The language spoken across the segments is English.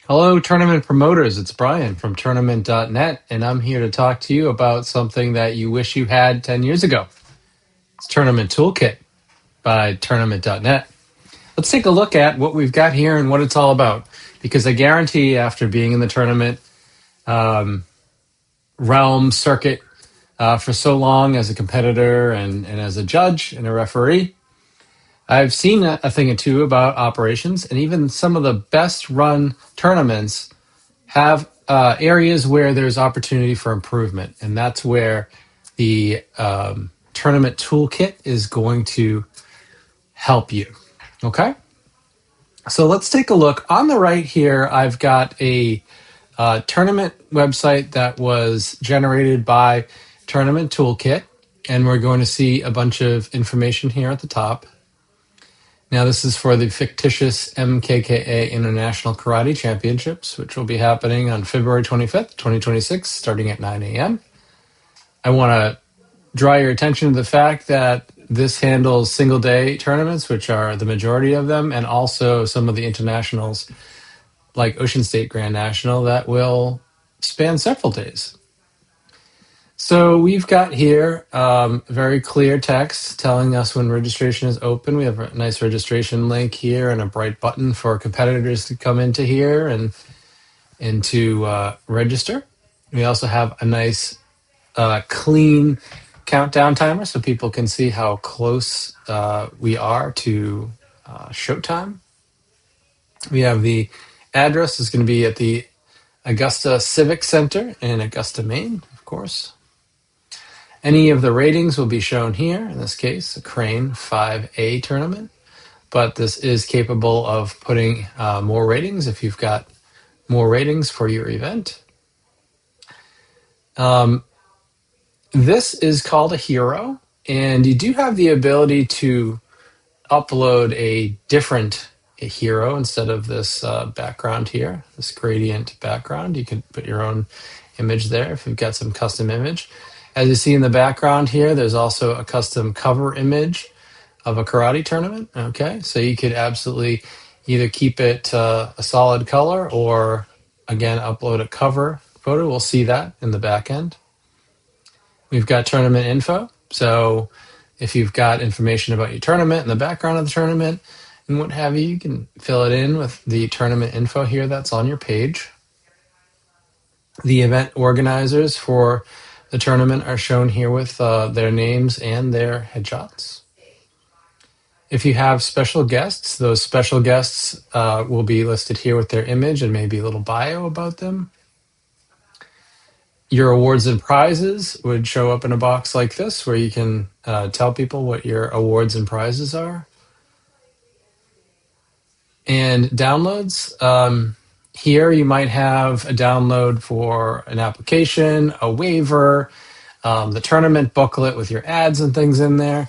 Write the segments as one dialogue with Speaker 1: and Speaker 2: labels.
Speaker 1: Hello, tournament promoters. It's Brian from tournament.net, and I'm here to talk to you about something that you wish you had 10 years ago. It's Tournament Toolkit by tournament.net. Let's take a look at what we've got here and what it's all about, because I guarantee after being in the tournament realm circuit for so long as a competitor and as a judge and a referee, I've seen a thing or two about operations, and even some of the best run tournaments have areas where there's opportunity for improvement. And that's where the Tournament Toolkit is going to help you. Okay? So let's take a look. On the right here, I've got a tournament website that was generated by Tournament Toolkit. And we're going to see a bunch of information here at the top. Now, this is for the fictitious MKKA International Karate Championships, which will be happening on February 25th, 2026, starting at 9 a.m. I want to draw your attention to the fact that this handles single-day tournaments, which are the majority of them, and also some of the internationals, like Ocean State Grand National, that will span several days. So we've got here very clear text telling us when registration is open. We have a nice registration link here and a bright button for competitors to come into here and to register. We also have a nice clean countdown timer so people can see how close we are to showtime. We have the address is going to be at the Augusta Civic Center in Augusta, Maine, of course. Any of the ratings will be shown here. In this case, a Crane 5A tournament, but this is capable of putting more ratings if you've got more ratings for your event. This is called a hero, and you do have the ability to upload a different hero instead of this background here, this gradient background. You could put your own image there if you've got some custom image. As you see in the background here, there's also a custom cover image of a karate tournament. Okay, so you could absolutely either keep it a solid color or, again, upload a cover photo. We'll see that in the back end. We've got tournament info. So if you've got information about your tournament and the background of the tournament and what have you, you can fill it in with the tournament info here that's on your page. The event organizers for the tournament are shown here with their names and their headshots. If you have special guests, those special guests will be listed here with their image and maybe a little bio about them. Your awards and prizes would show up in a box like this where you can tell people what your awards and prizes are. And downloads. Here you might have a download for an application, a waiver, the tournament booklet with your ads and things in there.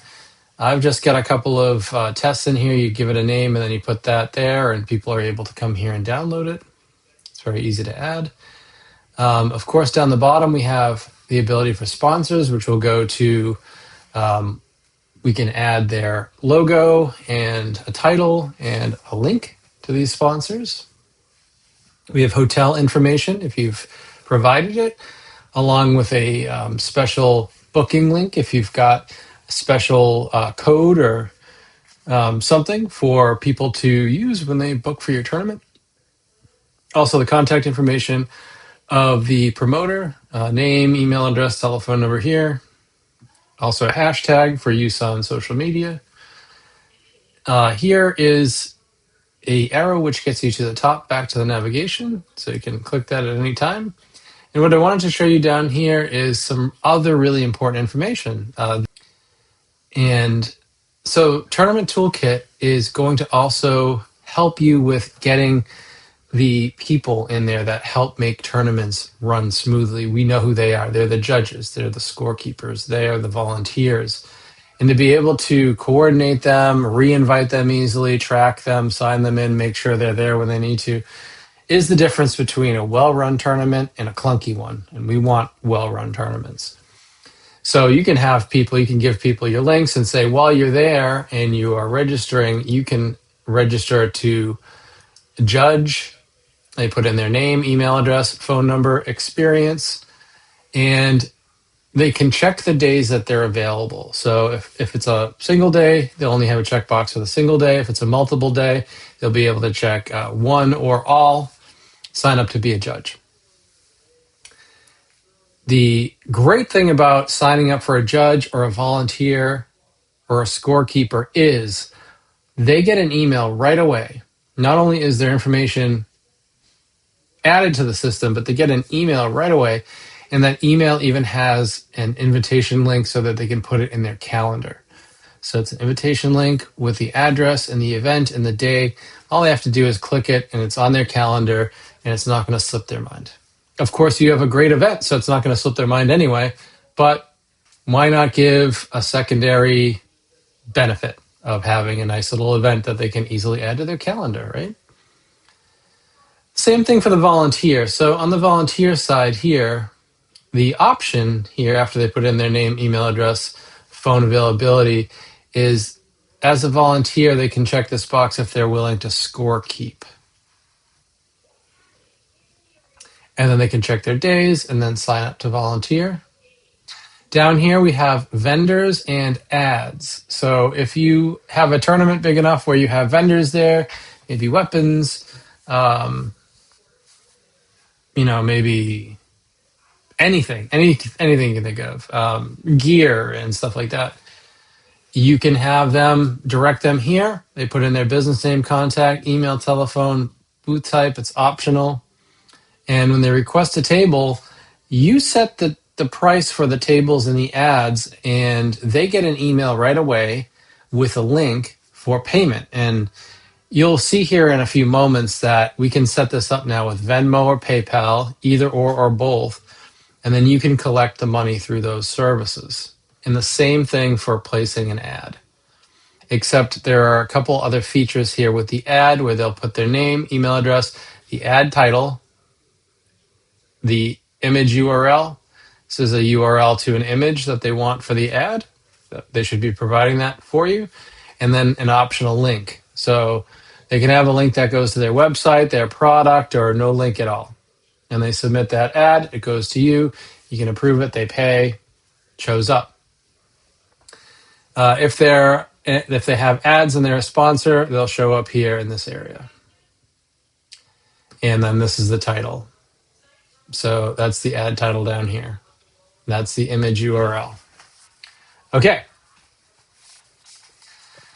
Speaker 1: I've just got a couple of tests in here. You give it a name and then you put that there and people are able to come here and download it. It's very easy to add. Of course, down the bottom, we have the ability for sponsors, which will go to, we can add their logo and a title and a link to these sponsors. We have hotel information if you've provided it, along with a special booking link if you've got a special code or something for people to use when they book for your tournament. Also, the contact information of the promoter, name, email address, telephone number here. Also a hashtag for use on social media. Here is a arrow which gets you to the top back to the navigation, so you can click that at any time. And what I wanted to show you down here is some other really important information. And so Tournament Toolkit is going to also help you with getting the people in there that help make tournaments run smoothly. We know who they are. They're the judges. They're the scorekeepers. They are the volunteers. And to be able to coordinate them, reinvite them easily, track them, sign them in, make sure they're there when they need to, is the difference between a well-run tournament and a clunky one. And we want well-run tournaments. So you can have people, you can give people your links and say, while you're there and you are registering, you can register to judge They put in their name, email address, phone number, experience, and they can check the days that they're available. So if it's a single day, they'll only have a checkbox for the single day. If it's a multiple day, they'll be able to check one or all, sign up to be a judge. The great thing about signing up for a judge or a volunteer or a scorekeeper is they get an email right away. Not only is their information added to the system, but they get an email right away. And that email even has an invitation link so that they can put it in their calendar. So it's an invitation link with the address and the event and the day. All they have to do is click it and it's on their calendar and it's not going to slip their mind. Of course, you have a great event, so it's not going to slip their mind anyway, but why not give a secondary benefit of having a nice little event that they can easily add to their calendar, right? Same thing for the volunteer. So on the volunteer side here, the option here after they put in their name, email address, phone availability is as a volunteer, they can check this box if they're willing to score keep. And then they can check their days and then sign up to volunteer. Down here, we have vendors and ads. So if you have a tournament big enough where you have vendors there, maybe weapons, maybe anything you can think of, gear and stuff like that. You can have them direct them here. They put in their business name, contact, email, telephone, booth type. It's optional. And when they request a table, you set the price for the tables and the ads, and they get an email right away with a link for payment. And you'll see here in a few moments that we can set this up now with Venmo or PayPal, either or both. And then you can collect the money through those services. And the same thing for placing an ad. Except there are a couple other features here with the ad where they'll put their name, email address, the ad title, the image URL. This is a URL to an image that they want for the ad. They should be providing that for you. And then an optional link. So they can have a link that goes to their website, their product, or no link at all. And they submit that ad. It goes to you. You can approve it. They pay. Shows up. If they have ads and they're a sponsor, they'll show up here in this area. And then this is the title. So that's the ad title down here. That's the image URL. Okay.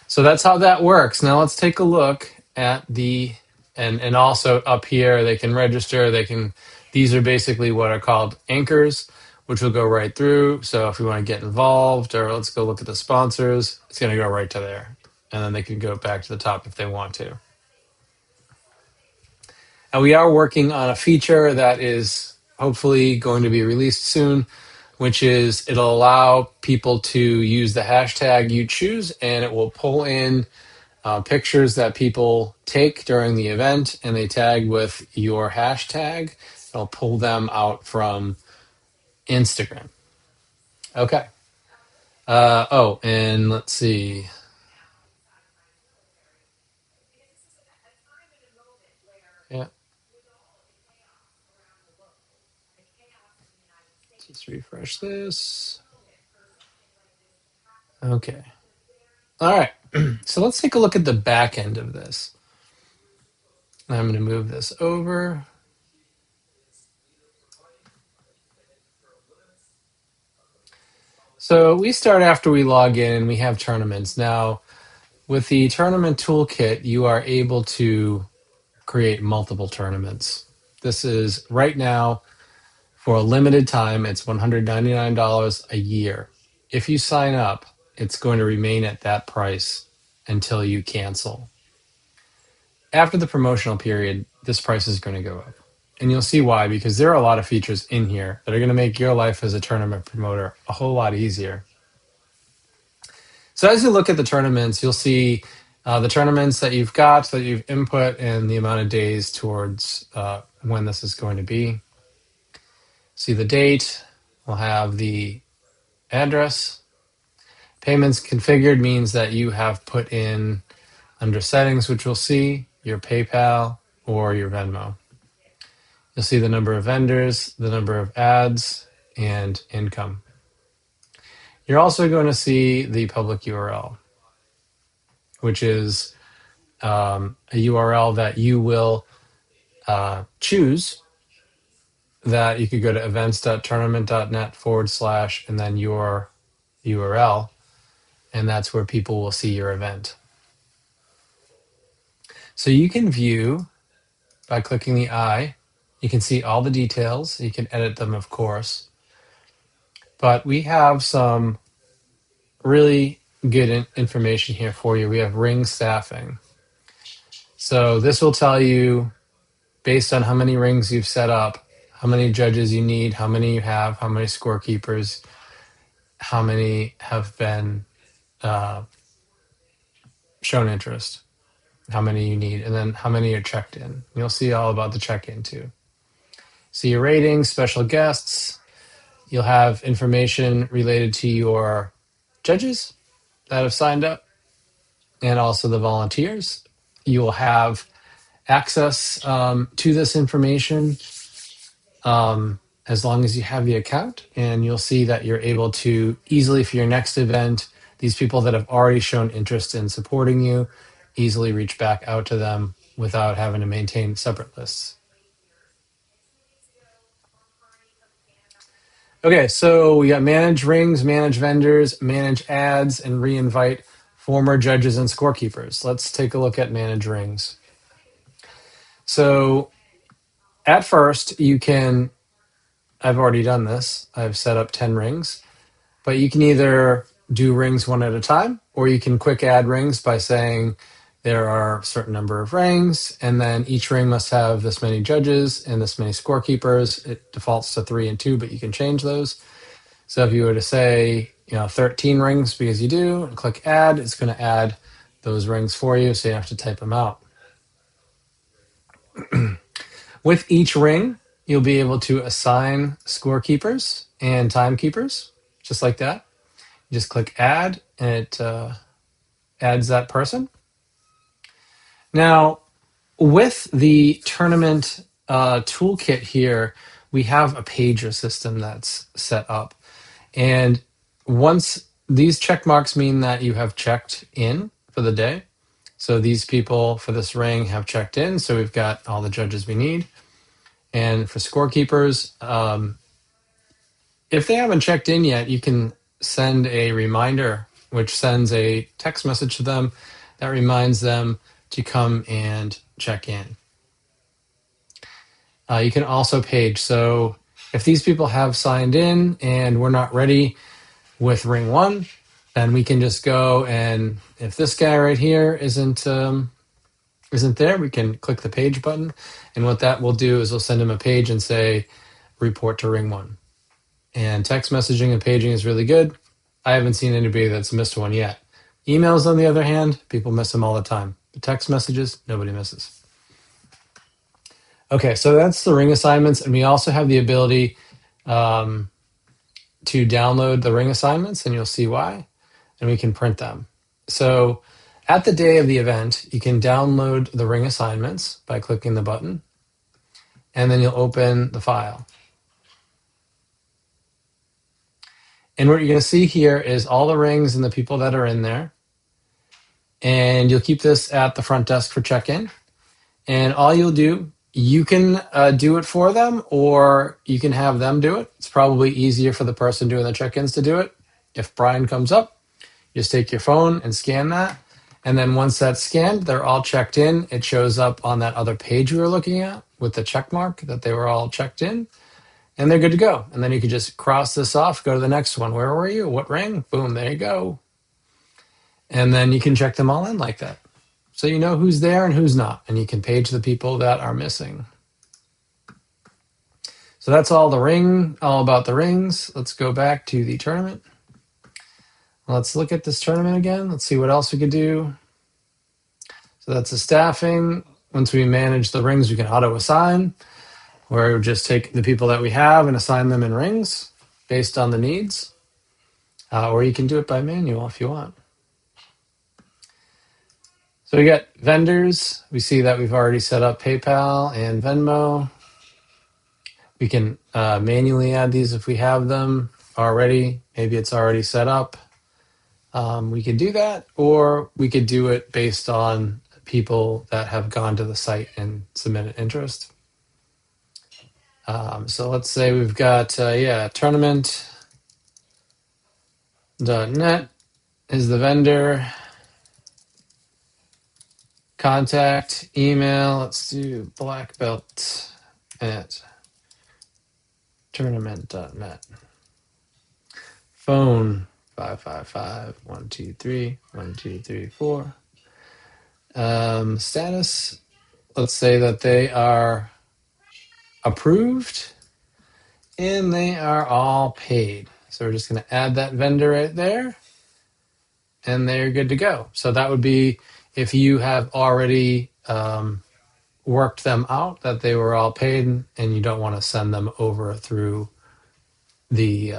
Speaker 1: So that's how that works. Now let's take a look at and also up here, they can register. These are basically what are called anchors, which will go right through. So if we want to get involved, or let's go look at the sponsors, it's going to go right to there. And then they can go back to the top if they want to. And we are working on a feature that is hopefully going to be released soon, which is it'll allow people to use the hashtag you choose, and it will pull in pictures that people take during the event, and they tag with your hashtag. It'll pull them out from Instagram. Okay. And let's see. Yeah. Let's refresh this. Okay. All right. So let's take a look at the back end of this. I'm going to move this over. So we start after we log in and we have tournaments. Now, with the Tournament Toolkit, you are able to create multiple tournaments. This is right now for a limited time. It's $199 a year. If you sign up, it's going to remain at that price until you cancel. After the promotional period, this price is going to go up. And you'll see why, because there are a lot of features in here that are going to make your life as a tournament promoter a whole lot easier. So as you look at the tournaments, you'll see the tournaments that you've got, that you've input, and the amount of days towards when this is going to be. See the date. We'll have the address. Payments configured means that you have put in under settings, which we'll see, your PayPal or your Venmo. You'll see the number of vendors, the number of ads, and income. You're also going to see the public URL, which is a URL that you will choose, that you could go to events.tournament.net / and then your URL, and that's where people will see your event. So you can view by clicking the eye. You can see all the details. You can edit them, of course. But we have some really good information here for you. We have ring staffing. So this will tell you, based on how many rings you've set up, how many judges you need, how many you have, how many scorekeepers, how many have been shown interest, how many you need, and then how many are checked in. You'll see all about the check-in too. See your ratings, special guests. You'll have information related to your judges that have signed up and also the volunteers. You will have access to this information as long as you have the account, and you'll see that you're able to easily, for your next event, these people that have already shown interest in supporting you, easily reach back out to them without having to maintain separate lists. Okay, so we got manage rings, manage vendors, manage ads, and reinvite former judges and scorekeepers. Let's take a look at manage rings. So at first, you can, I've already done this, I've set up 10 rings, but you can either do rings one at a time, or you can quick add rings by saying there are a certain number of rings, and then each ring must have this many judges and this many scorekeepers. It defaults to 3 and 2, but you can change those. So if you were to say, 13 rings because you do, and click add, it's going to add those rings for you, so you have to type them out. With each ring, you'll be able to assign scorekeepers and timekeepers, just like that. You just click add, and it adds that person. Now, with the tournament toolkit here, we have a pager system that's set up. And once these check marks mean that you have checked in for the day. So these people for this ring have checked in. So we've got all the judges we need. And for scorekeepers, if they haven't checked in yet, you can send a reminder, which sends a text message to them that reminds them to come and check in. You can also page. So if these people have signed in and we're not ready with ring 1, then we can just go, and if this guy right here isn't there, we can click the page button, and what that will do is we'll send him a page and say report to ring 1. And text messaging and paging is really good. I haven't seen anybody that's missed one yet. Emails, on the other hand, people miss them all the time. But text messages, nobody misses. Okay, so that's the ring assignments, and we also have the ability to download the ring assignments, and you'll see why, and we can print them. So at the day of the event, you can download the ring assignments by clicking the button, and then you'll open the file. And what you're going to see here is all the rings and the people that are in there, and you'll keep this at the front desk for check-in, and all you'll do, you can do it for them, or you can have them do it. It's probably easier for the person doing the check-ins to do it. If Brian comes up, you just take your phone and scan that. And then once that's scanned, they're all checked in. It shows up on that other page we were looking at with the check mark that they were all checked in. And they're good to go. And then you can just cross this off, go to the next one. Where were you? What ring? Boom, there you go. And then you can check them all in like that. So you know who's there and who's not, and you can page the people that are missing. So that's all about the rings. Let's go back to the tournament. Let's look at this tournament again. Let's see what else we could do. So that's the staffing. Once we manage the rings, we can auto-assign, where we just take the people that we have and assign them in rings based on the needs. Or you can do it by manual if you want. So we got vendors. We see that we've already set up PayPal and Venmo. We can manually add these if we have them already. Maybe it's already set up. We could do that, or we could do it based on people that have gone to the site and submitted interest. So let's say we've got, tournament.net is the vendor. Contact, email, let's do blackbelt at tournament.net. Phone 555-123-1234. Status, let's say that they are approved and they are all paid. So we're just going to add that vendor right there and they're good to go. So that would be if you have already worked them out, that they were all paid and you don't want to send them over through the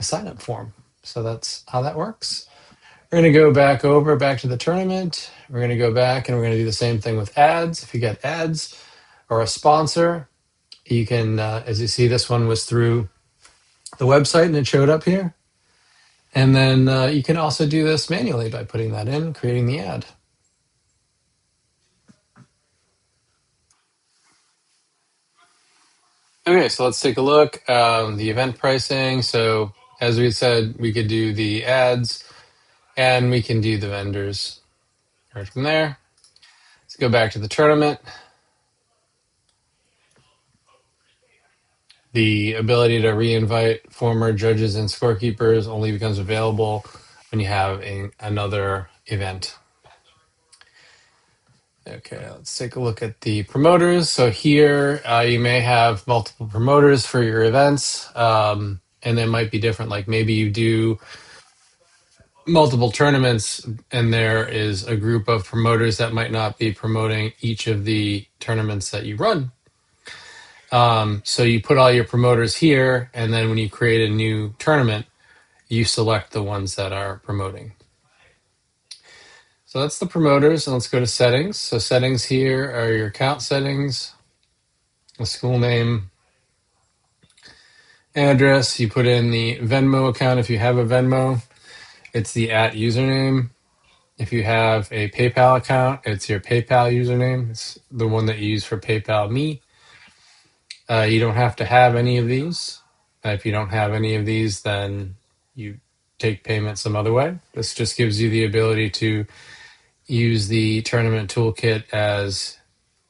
Speaker 1: sign up form. So that's how that works. We're going to go back to the tournament. We're going to go back and we're going to do the same thing with ads. If you get ads or a sponsor, you can, as you see, this one was through the website and it showed up here. And then you can also do this manually by putting that in, creating the ad. Okay, so let's take a look. The event pricing. So as we said, we could do the ads and we can do the vendors right from there. Let's go back to the tournament. The ability to reinvite former judges and scorekeepers only becomes available when you have another event. Okay, let's take a look at the promoters. So here you may have multiple promoters for your events, and they might be different. Like maybe you do multiple tournaments and there is a group of promoters that might not be promoting each of the tournaments that you run. So you put all your promoters here, and then when you create a new tournament, you select the ones that are promoting. So that's the promoters, and let's go to settings. So settings here are your account settings, the school name, address. You put in the Venmo account if you have a Venmo. It's the @username. If you have a PayPal account, it's your PayPal username. It's the one that you use for PayPal Me. You don't have to have any of these. If you don't have any of these, then you take payment some other way. This just gives you the ability to use the Tournament Toolkit as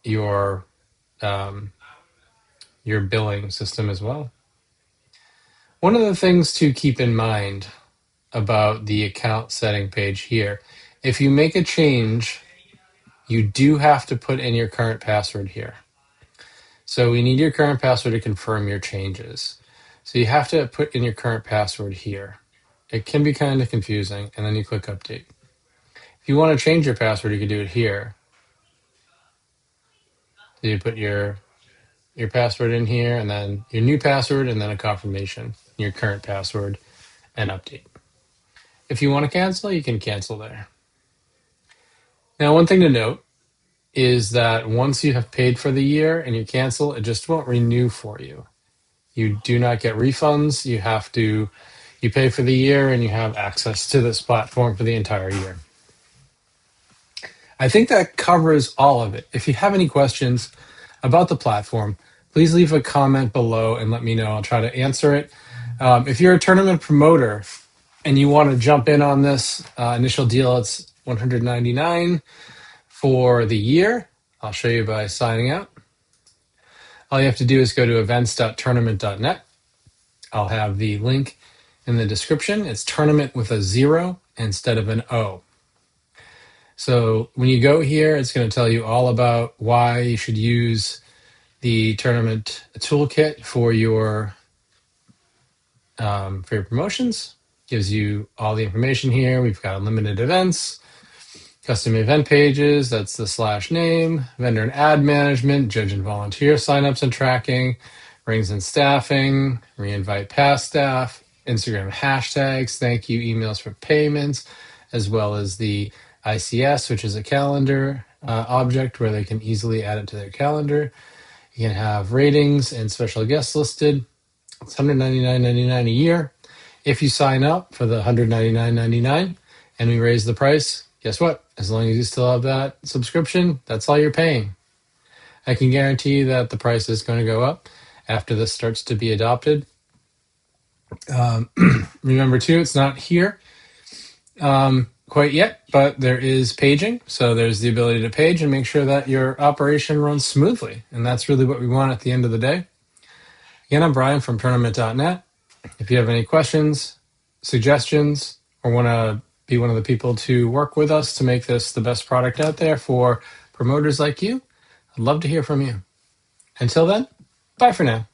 Speaker 1: your billing system as well. One of the things to keep in mind about the account setting page here, if you make a change, you do have to put in your current password here. So we need your current password to confirm your changes. So you have to put in your current password here. It can be kind of confusing, and then you click update. If you want to change your password, you can do it here. So you put your password in here, and then your new password, and then a confirmation, your current password, and update. If you want to cancel, you can cancel there. Now, one thing to note is that once you have paid for the year and you cancel, it just won't renew for you. You do not get refunds. You pay for the year and you have access to this platform for the entire year. I think that covers all of it. If you have any questions about the platform, please leave a comment below and let me know. I'll try to answer it. If you're a tournament promoter and you want to jump in on this initial deal, it's $199 for the year. I'll show you by signing out. All you have to do is go to events.tournament.net. I'll have the link in the description. It's tournament with a 0 instead of an O. So when you go here, it's going to tell you all about why you should use the Tournament Toolkit for your promotions. Gives you all the information here. We've got unlimited events, custom event pages, that's the /name, vendor and ad management, judge and volunteer signups and tracking, rings and staffing, reinvite past staff, Instagram hashtags, thank you emails for payments, as well as the ICS, which is a calendar object where they can easily add it to their calendar. You can have ratings and special guests listed. It's $199.99 a year. If you sign up for the $199.99 and we raise the price, guess what? As long as you still have that subscription, that's all you're paying. I can guarantee that the price is going to go up after this starts to be adopted. Remember too, it's not here quite yet, but there is paging. So there's the ability to page and make sure that your operation runs smoothly. And that's really what we want at the end of the day. Again, I'm Brian from tournament.net. If you have any questions, suggestions, or want to be one of the people to work with us to make this the best product out there for promoters like you, I'd love to hear from you. Until then, bye for now.